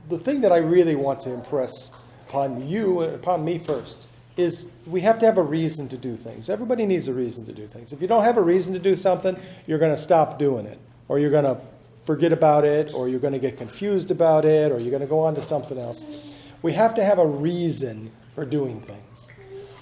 the thing that I really want to impress upon you and upon me first is we have to have a reason to do things. Everybody needs a reason to do things. If you don't have a reason to do something, you're going to stop doing it, or you're going to forget about it, or you're going to get confused about it, or you're going to go on to something else. We have to have a reason for doing things.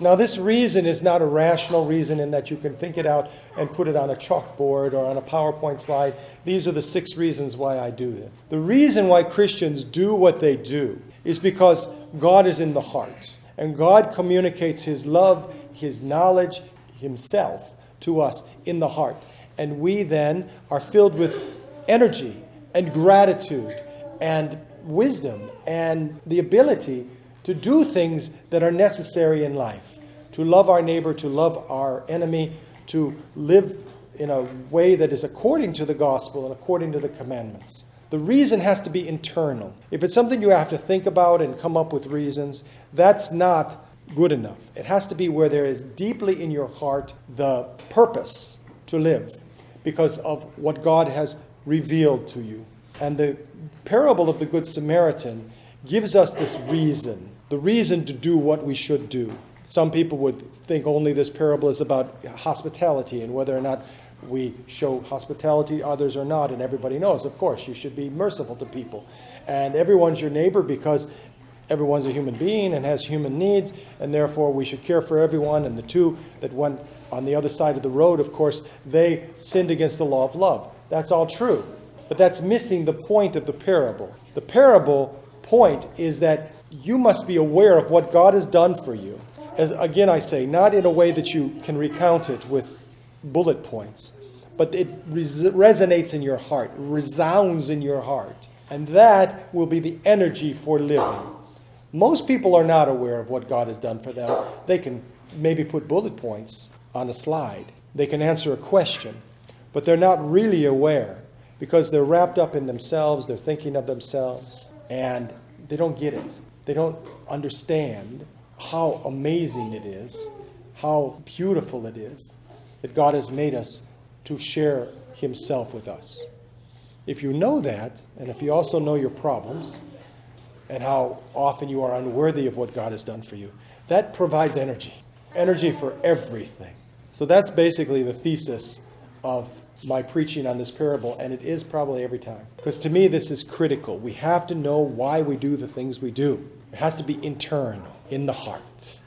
Now, this reason is not a rational reason in that you can think it out and put it on a chalkboard or on a PowerPoint slide. These are the 6 reasons why I do this. The reason why Christians do what they do is because God is in the heart. And God communicates His love, His knowledge, Himself to us in the heart. And we then are filled with energy and gratitude and wisdom and the ability to do things that are necessary in life. To love our neighbor, to love our enemy, to live in a way that is according to the gospel and according to the commandments. The reason has to be internal. If it's something you have to think about and come up with reasons, that's not good enough. It has to be where there is deeply in your heart the purpose to live because of what God has revealed to you. And the parable of the Good Samaritan gives us this reason, the reason to do what we should do. Some people would think only this parable is about hospitality and whether or not we show hospitality to others or not. And everybody knows, of course, you should be merciful to people. And everyone's your neighbor because everyone's a human being and has human needs, and therefore we should care for everyone. And the two that went on the other side of the road, of course, they sinned against the law of love. That's all true. But that's missing the point of the parable. The parable point is that you must be aware of what God has done for you. As again I say, not in a way that you can recount it with bullet points, but it resonates in your heart, resounds in your heart. And that will be the energy for living. Most people are not aware of what God has done for them. They can maybe put bullet points on a slide. They can answer a question, but they're not really aware because they're wrapped up in themselves, they're thinking of themselves, and they don't get it. They don't understand how amazing it is, how beautiful it is that God has made us to share Himself with us. If you know that, and if you also know your problems, and how often you are unworthy of what God has done for you, that provides energy for everything. So that's basically the thesis of my preaching on this parable, and it is probably every time. Because to me, this is critical. We have to know why we do the things we do. It has to be internal, in the heart.